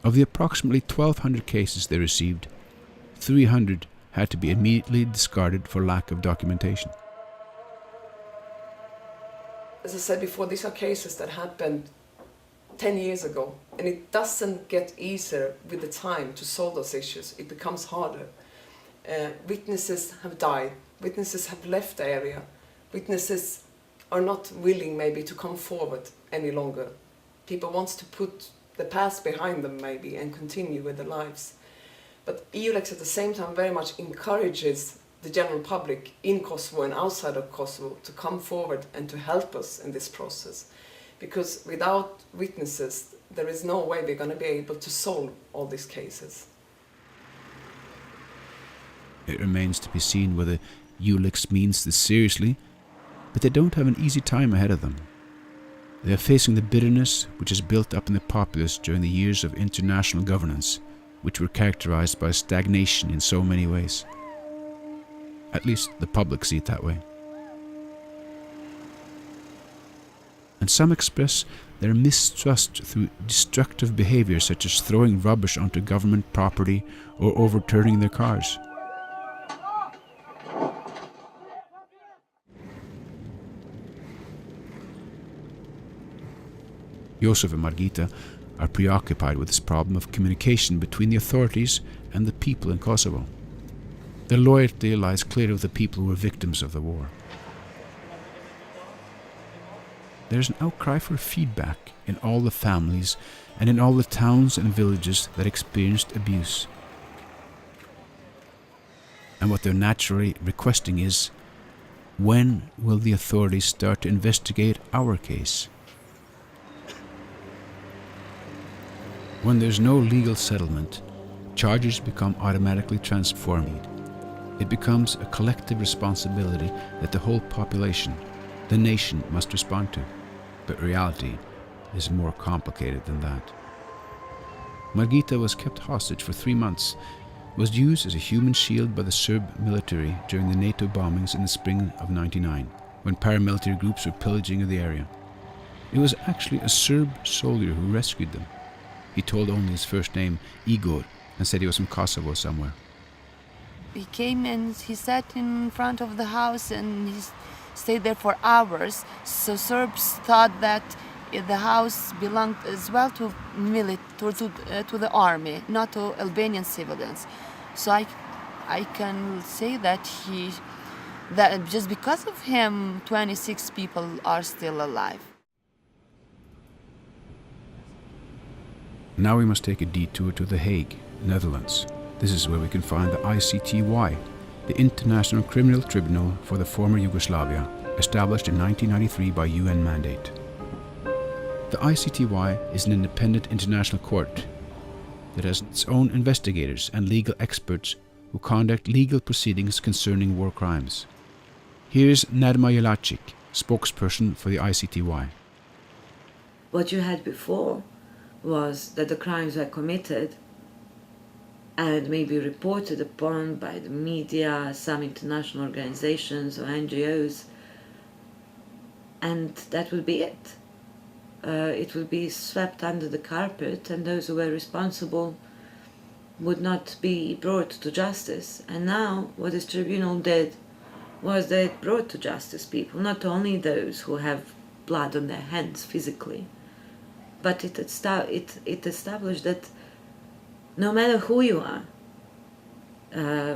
Of the approximately 1,200 cases they received, 300 had to be immediately discarded for lack of documentation. As I said before, these are cases that happened 10 years ago, and it doesn't get easier with the time to solve those issues. It becomes harder. Witnesses have died, witnesses have left the area, witnesses are not willing maybe to come forward any longer. People want to put the past behind them maybe and continue with their lives. But EULEX at the same time very much encourages the general public in Kosovo and outside of Kosovo to come forward and to help us in this process. Because without witnesses, there is no way we're going to be able to solve all these cases. It remains to be seen whether ULEX means this seriously, but they don't have an easy time ahead of them. They are facing the bitterness which is built up in the populace during the years of international governance, which were characterized by stagnation in so many ways. At least the public see it that way. And some express their mistrust through destructive behavior such as throwing rubbish onto government property or overturning their cars. Josef and Margita are preoccupied with this problem of communication between the authorities and the people in Kosovo. Their loyalty lies clearly with the people who were victims of the war. There is an outcry for feedback in all the families and in all the towns and villages that experienced abuse. And what they're naturally requesting is, when will the authorities start to investigate our case? When there's no legal settlement, charges become automatically transformed. It becomes a collective responsibility that the whole population, the nation, must respond to. But reality is more complicated than that. Margita was kept hostage for 3 months, was used as a human shield by the Serb military during the NATO bombings in the spring of '99, when paramilitary groups were pillaging the area. It was actually a Serb soldier who rescued them. He told only his first name, Igor, and said he was from Kosovo somewhere. He came and he sat in front of the house and he stayed there for hours. So Serbs thought that the house belonged as well to to the army, not to Albanian civilians. So I can say that that just because of him, 26 people are still alive. Now we must take a detour to The Hague, Netherlands. This is where we can find the ICTY, the International Criminal Tribunal for the former Yugoslavia, established in 1993 by UN mandate. The ICTY is an independent international court that has its own investigators and legal experts who conduct legal proceedings concerning war crimes. Here's Nedima Jelacic, spokesperson for the ICTY. What you had before was that the crimes were committed and maybe reported upon by the media, some international organizations or NGOs, and that would be it. It would be swept under the carpet, and those who were responsible would not be brought to justice. And now what this tribunal did was that it brought to justice people, not only those who have blood on their hands physically, but it established that no matter who you are,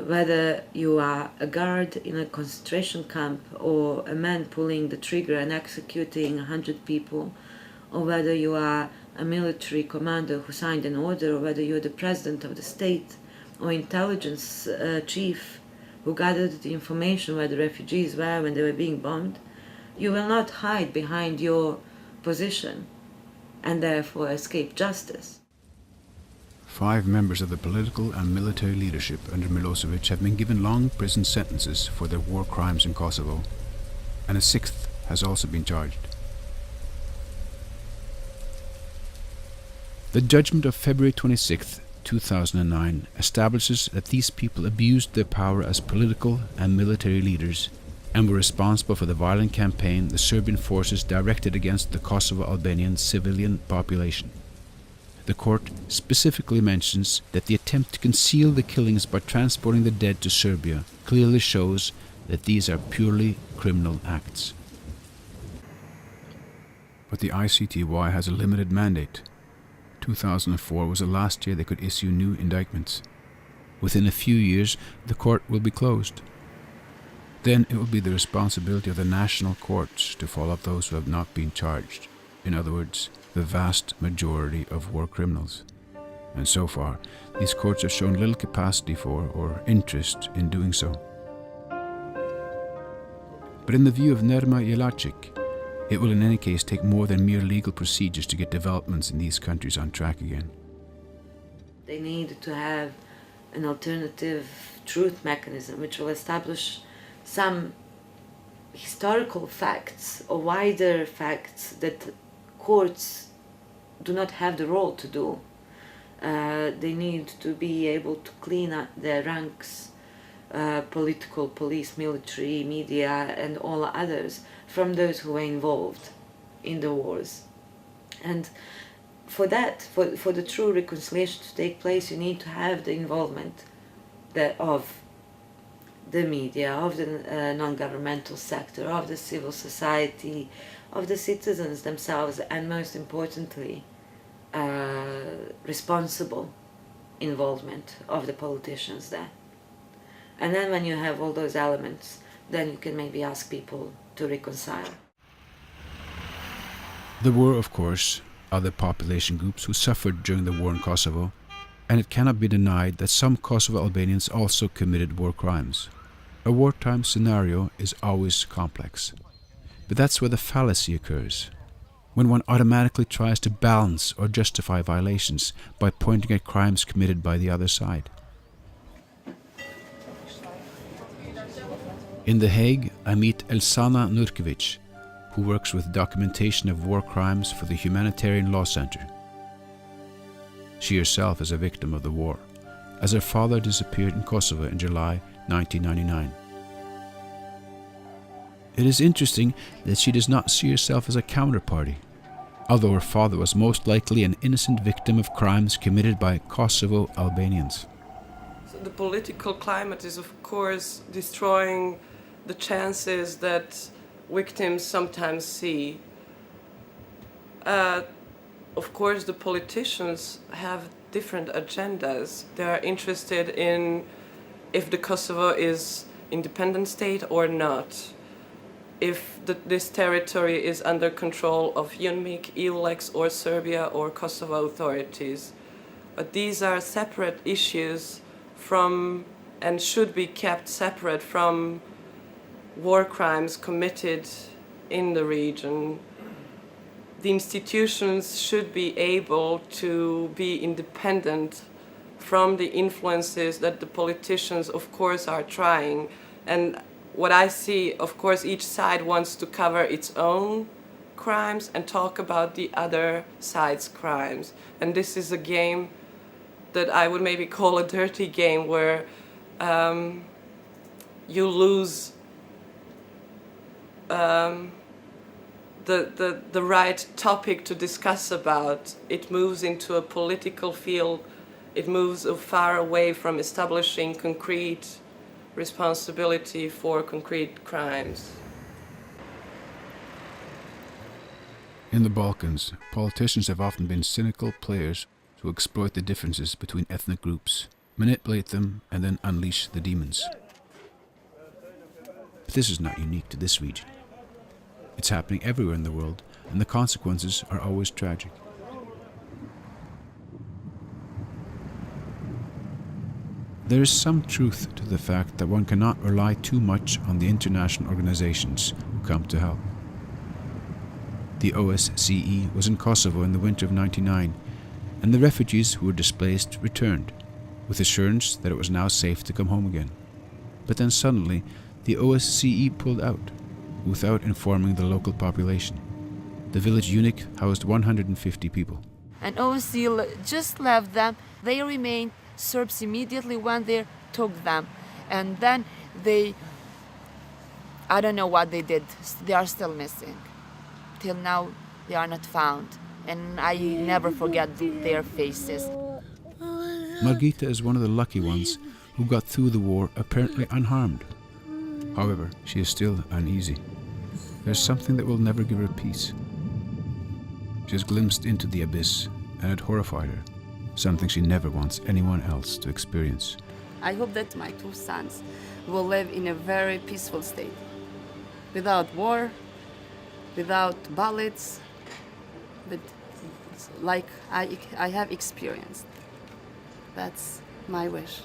whether you are a guard in a concentration camp or a man pulling the trigger and executing 100 people, or whether you are a military commander who signed an order, or whether you're the president of the state or intelligence chief who gathered the information where the refugees were when they were being bombed, you will not hide behind your position and therefore escape justice. 5 members of the political and military leadership under Milosevic have been given long prison sentences for their war crimes in Kosovo, and a 6th has also been charged. The judgment of February 26, 2009 establishes that these people abused their power as political and military leaders and were responsible for the violent campaign the Serbian forces directed against the Kosovo Albanian civilian population. The court specifically mentions that the attempt to conceal the killings by transporting the dead to Serbia clearly shows that these are purely criminal acts. But the ICTY has a limited mandate. 2004 was the last year they could issue new indictments. Within a few years, the court will be closed. Then it will be the responsibility of the national courts to follow up those who have not been charged. In other words, the vast majority of war criminals. And so far, these courts have shown little capacity for or interest in doing so. But in the view of Nedima Jelacic, it will in any case take more than mere legal procedures to get developments in these countries on track again. They need to have an alternative truth mechanism which will establish some historical facts or wider facts that courts do not have the role to do. They need to be able to clean up their ranks, political, police, military, media, and all others, from those who were involved in the wars. And for that, for the true reconciliation to take place, you need to have the involvement of the media, of the non-governmental sector, of the civil society, of the citizens themselves, and most importantly, responsible involvement of the politicians there. And then when you have all those elements, then you can maybe ask people to reconcile. There were, of course, other population groups who suffered during the war in Kosovo, and it cannot be denied that some Kosovo Albanians also committed war crimes. A wartime scenario is always complex. But that's where the fallacy occurs, when one automatically tries to balance or justify violations by pointing at crimes committed by the other side. In The Hague, I meet Elsana Nurkovic, who works with documentation of war crimes for the Humanitarian Law Center. She herself is a victim of the war, as her father disappeared in Kosovo in July 1999. It is interesting that she does not see herself as a counterparty, although her father was most likely an innocent victim of crimes committed by Kosovo Albanians. So the political climate is, of course, destroying the chances that victims sometimes see of course, the politicians have different agendas. They are interested in if the Kosovo is independent state or not, if this territory is under control of UNMIK, EULEX, or Serbia or Kosovo authorities. But these are separate issues from, and should be kept separate from, war crimes committed in the region. The institutions should be able to be independent from the influences that the politicians, of course, are trying. And what I see, of course, each side wants to cover its own crimes and talk about the other side's crimes. And this is a game that I would maybe call a dirty game, where you lose the right topic to discuss about. It moves into a political field. It moves far away from establishing concrete responsibility for concrete crimes. In the Balkans, politicians have often been cynical players who exploit the differences between ethnic groups, manipulate them, and then unleash the demons. But this is not unique to this region. It's happening everywhere in the world, and the consequences are always tragic. There is some truth to the fact that one cannot rely too much on the international organizations who come to help. The OSCE was in Kosovo in the winter of '99, and the refugees who were displaced returned, with assurance that it was now safe to come home again. But then suddenly, the OSCE pulled out, without informing the local population. The village unit housed 150 people. And OSCE just left them. They remained Serbs immediately when they took them. And then I don't know what they did. They are still missing. Till now, they are not found. And I never forget their faces. Margita is one of the lucky ones who got through the war apparently unharmed. However, she is still uneasy. There's something that will never give her peace. She has glimpsed into the abyss, and it horrified her, something she never wants anyone else to experience. I hope that my two sons will live in a very peaceful state, without war, without bullets, but like I have experienced. That's my wish.